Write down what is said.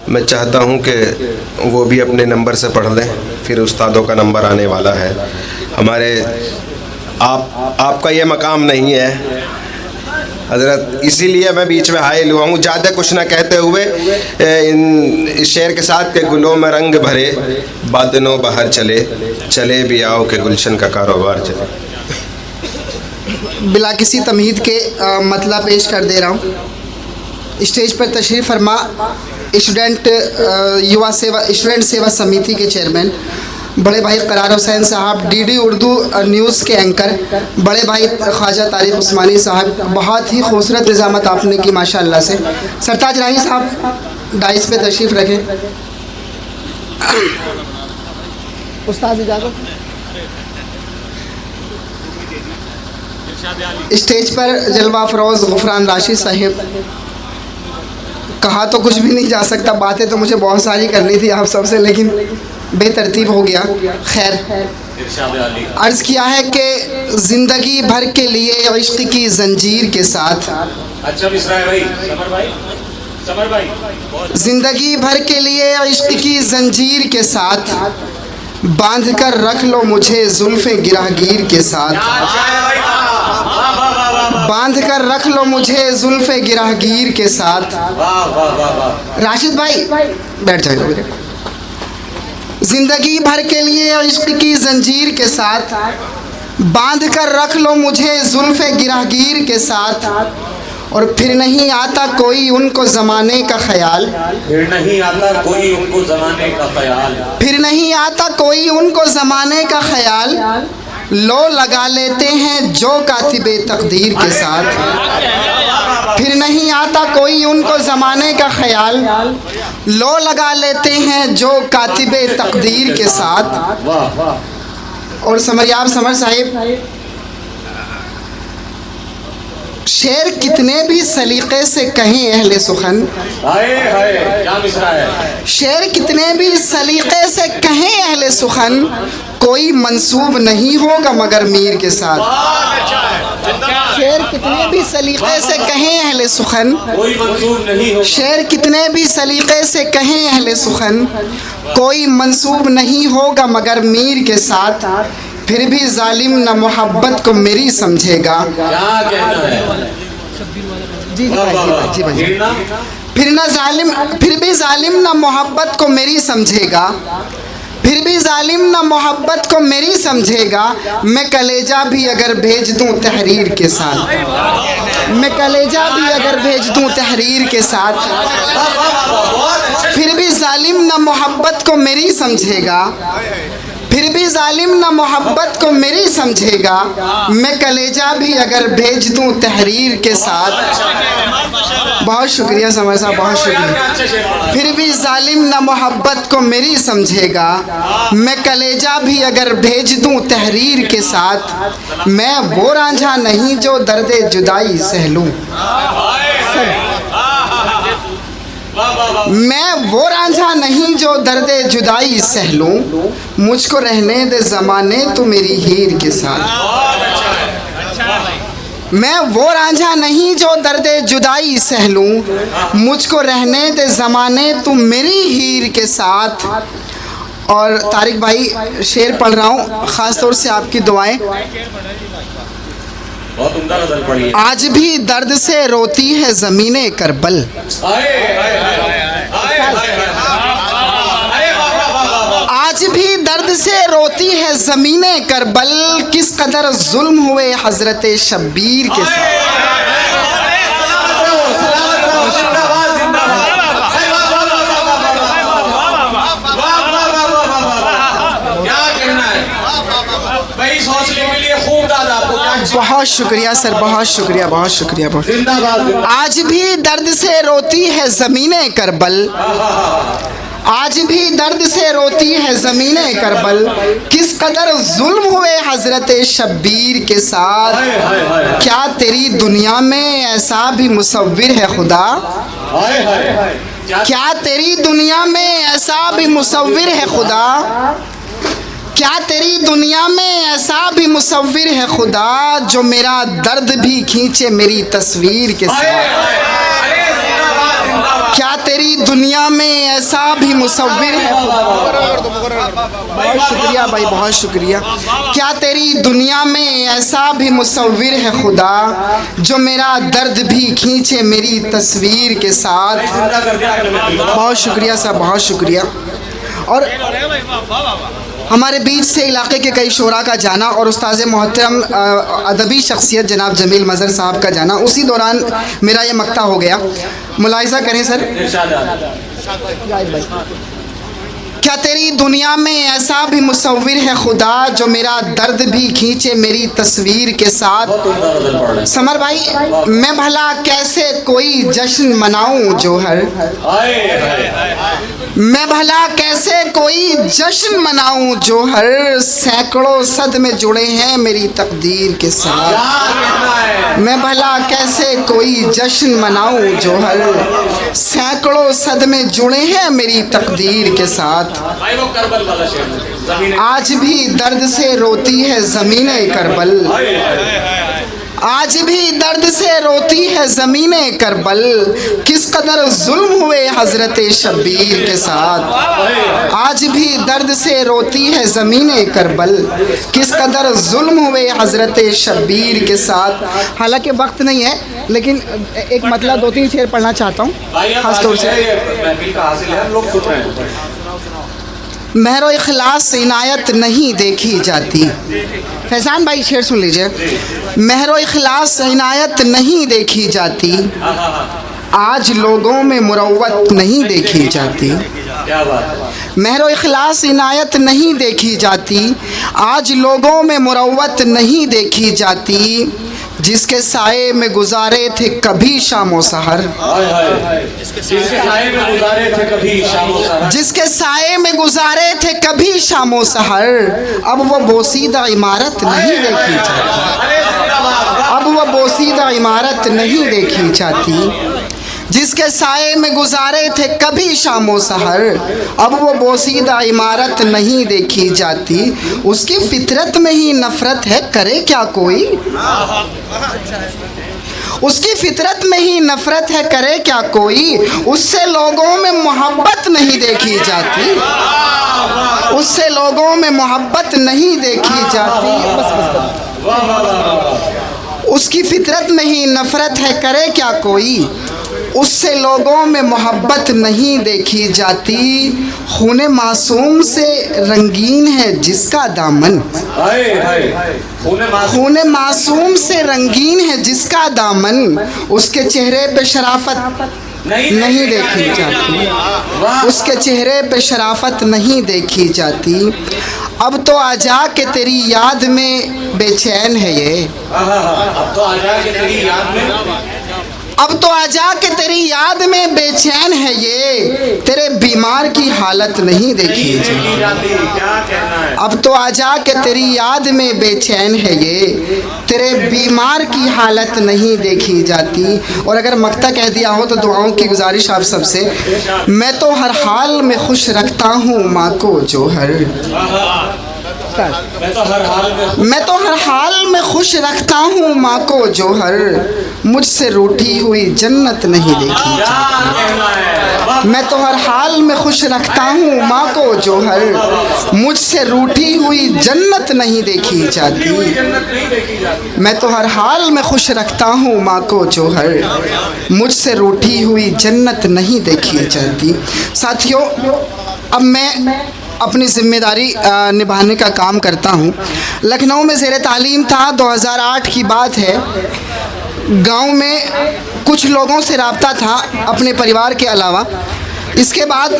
मैं चाहता हूं कि वो भी अपने नंबर से पढ़ लें, फिर उस्तादों का नंबर आने वाला है। हमारे आपका ये मकाम नहीं है हज़रत, इसीलिए मैं बीच में हायल हुआ हूँ। ज़्यादा कुछ ना कहते हुए इस शेर के साथ के गुलों में रंग भरे बादनों बाहर चले, चले भी आओ के गुलशन का कारोबार चले। बिला किसी तमहीद के मतलब पेश कर दे रहा हूँ। स्टेज पर तशरीफ़ फरमा स्टूडेंट सेवा समिति के चेयरमैन बड़े भाई करार हुसैन साहब, डीडी उर्दू न्यूज़ के एंकर बड़े भाई ख्वाजा तारिक उस्मानी साहब, बहुत ही खूबसूरत निज़ामत आपने की माशाअल्लाह से। सरताज राही साहब डाइस पे तशरीफ़ रखें। उस्ताद इजाज़त। स्टेज पर जलवा फरोज़ गुफरान राशिद साहिब। कहा तो कुछ भी नहीं जा सकता, बातें तो मुझे बहुत सारी करनी थी आप सबसे, लेकिन बेतरतीब हो गया। खैर, अर्ज़ किया है कि ज़िंदगी भर के लिए इश्क़ की ज़ंजीर के साथ, ज़िंदगी भर के लिए इश्क़ की ज़ंजीर के साथ बांध कर रख लो मुझे ज़ुल्फ़े गिरहगीर के साथ, बांध कर रख लो मुझे ज़ुल्फ़े गिरहगीर के साथ। राशिद भाई बैठ जाइए। ज़िंदगी भर के लिए इश्क़ की ज़ंजीर के साथ बांध कर रख लो मुझे ज़ुल्फ़े गिरहगीर के साथ, और फिर नहीं आता कोई उनको ज़माने का ख़याल, फिर नहीं आता कोई उनको ज़माने का ख़याल, फिर नहीं आता कोई उनको ज़माने का ख़याल, लो लगा लेते हैं जो कातिबे तकदीर के साथ। फिर नहीं आता कोई उनको ज़माने का ख़याल, लो लगा लेते हैं जो कातिबे तकदीर के साथ। और समरियाब समर साहिब, शेर कितने भी सलीक़े से कहें अहले सुखन, शेर कितने भी सलीक़े से कहें अहले सुखन, कोई मंसूब नहीं होगा मगर मीर के साथ। शेर कितने भी सलीक़े से कहें अहले सुखन, कोई मंसूब नहीं होगा, शेर कितने भी सलीक़े से कहें अहले सुखन, कोई मंसूब नहीं होगा मगर मीर के साथ। फिर भी जालिम न मोहब्बत को मेरी समझेगा। क्या कहना है? जी भाई। फिर भी जालिम न मोहब्बत को मेरी समझेगा, फिर भी जालिम न मोहब्बत को मेरी समझेगा। मैं कलेजा भी अगर भेज दूं तहरीर के साथ, मैं कलेजा भी अगर भेज दूं तहरीर के साथ, फिर भी जालिम न मोहब्बत को मेरी समझेगा, फिर भी जालिम न मोहब्बत को मेरी समझेगा। मैं कलेजा भी अगर भेज दूं तहरीर के साथ। बहुत शुक्रिया समर साहब, बहुत शुक्रिया। फिर भी जालिम न मोहब्बत को मेरी समझेगा, मैं कलेजा भी अगर भेज दूं तहरीर के साथ। मैं वो रांझा नहीं जो दर्दे जुदाई सह लूं, मैं वो रांझा नहीं जो दर्दे जुदाई सह लूं, मुझको रहने दे ज़माने तू मेरी हीर के साथ। मैं वो रांझा नहीं जो दर्दे जुदाई सह लूं, मुझको रहने दे ज़माने तू मेरी हीर के साथ। और तारिक भाई शेर पढ़ रहा हूँ, ख़ास तौर से आपकी दुआएं। बहुत उम्दा नजर पड़ी है। आज भी दर्द से रोती है ज़मीने करबल, आज भी दर्द से रोती है ज़मीने करबल, किस कदर जुल्म हुए हज़रत शब्बीर के साथ। बहुत शुक्रिया सर, बहुत शुक्रिया, बहुत शुक्रिया, बहुत शुक्रिया। आज भी दर्द से रोती है ज़मीने करबल, आज भी दर्द से रोती है ज़मीने करबल, किस कदर जुल्म हुए हज़रत शब्बीर के साथ। क्या तेरी दुनिया में ऐसा भी मुसव्विर है खुदा, क्या तेरी दुनिया में ऐसा भी मुसव्विर है खुदा, क्या तेरी दुनिया में ऐसा भी मुसव्विर है खुदा, जो मेरा दर्द भी खींचे मेरी तस्वीर के साथ। क्या तेरी दुनिया में ऐसा भी मुसव्विर है? बहुत शुक्रिया भाई, बहुत शुक्रिया। क्या तेरी दुनिया में ऐसा भी मुसव्विर है खुदा जो मेरा दर्द भी खींचे मेरी तस्वीर के साथ? बहुत शुक्रिया साहब, बहुत शुक्रिया। और हमारे बीच से इलाके के कई शोरा का जाना और उस्ताद मोहतरम अदबी शख्सियत जनाब जमील मज़हर साहब का जाना, उसी दौरान मेरा ये मक्ता हो गया। मुलाहिज़ा करें सर। क्या तेरी दुनिया में ऐसा भी मुसव्विर है खुदा जो मेरा दर्द भी खींचे मेरी तस्वीर के साथ? समर भाई, मैं भला कैसे कोई जश्न मनाऊं जोहर, मैं भला कैसे कोई जश्न मनाऊं जोहर, सैकड़ों सद में जुड़े हैं मेरी तकदीर के साथ। मैं भला कैसे कोई जश्न मनाऊं जोहर, सैकड़ों सद में जुड़े हैं मेरी तकदीर के साथ। आज भी दर्द से रोती है ज़मीने करबल, आज भी दर्द से रोती है ज़मीने करबल, किस कदर जुल्म हुए हज़रत शब्बीर के साथ। आज भी दर्द से रोती है ज़मीने करबल, किस कदर जुल्म हुए हज़रत शब्बीर के साथ। हालांकि वक्त नहीं है, लेकिन एक मतलब 2-3 शेर पढ़ना चाहता हूँ खास तौर से। महरो इखलास से इनायत नहीं देखी जाती। फैज़ान भाई शेर सुन लीजिए। महरो इखलास से इनायत नहीं देखी जाती, आज लोगों में मुरव्वत नहीं देखी जाती। महरो इखलास इनायत नहीं देखी जाती, आज लोगों में मुरव्वत नहीं देखी जाती। जिसके साये में गुजारे थे कभी शामो सहर, जिसके साये में गुजारे थे कभी शामो सहर, जिसके साये में गुजारे थे कभी शामो सहर, अब वो बोसीदा इमारत नहीं देखी जाती, अब वो बोसीदा इमारत नहीं देखी जाती। जिसके साये में गुजारे थे कभी शामो सहर, अब वो बोसीदा इमारत नहीं देखी जाती। उसकी फितरत में ही नफरत है, करे क्या कोई, उसकी फितरत में ही नफरत है, करे क्या कोई। उससे लोगों में मोहब्बत नहीं देखी जाती, उससे लोगों में मोहब्बत नहीं देखी जाती। उसकी फितरत में ही नफरत है, करे क्या कोई। उससे लोगों में मोहब्बत नहीं देखी जाती। खूने मासूम से रंगीन है जिसका दामन, खूने मासूम से रंगीन है जिसका दामन, उसके चेहरे पे शराफत नहीं देखी जाती, उसके चेहरे पे शराफत नहीं देखी जाती। अब तो आजा के तेरी याद में बेचैन है ये, अब तो आजा के तेरी याद में, अब तो आजा के तेरी याद में बेचैन है ये, तेरे बीमार की हालत नहीं देखी जाती। अब तो आजा के तेरी याद में बेचैन है ये, तेरे बीमार की हालत नहीं देखी जाती। और अगर मक्ता कह दिया हो तो दुआओं की गुजारिश आप सबसे। मैं तो हर हाल में खुश रखता हूँ माँ को जोहर, मैं तो हर हाल में खुश रखता हूँ माँ को जोहर, मुझसे रूठी हुई जन्नत नहीं देखी जाती। मैं तो हर हाल में खुश रखता हूँ माँ को जोहर, मुझसे रूठी हुई जन्नत नहीं देखी जाती। मैं तो हर हाल में खुश रखता हूँ माँ को जोहर, मुझसे रूठी हुई जन्नत नहीं देखी जाती। साथियों, अब मैं अपनी ज़िम्मेदारी निभाने का काम करता हूँ। लखनऊ में ज़ेरे तालीम था, 2008 की बात है। गांव में कुछ लोगों से राब्ता था अपने परिवार के अलावा। इसके बाद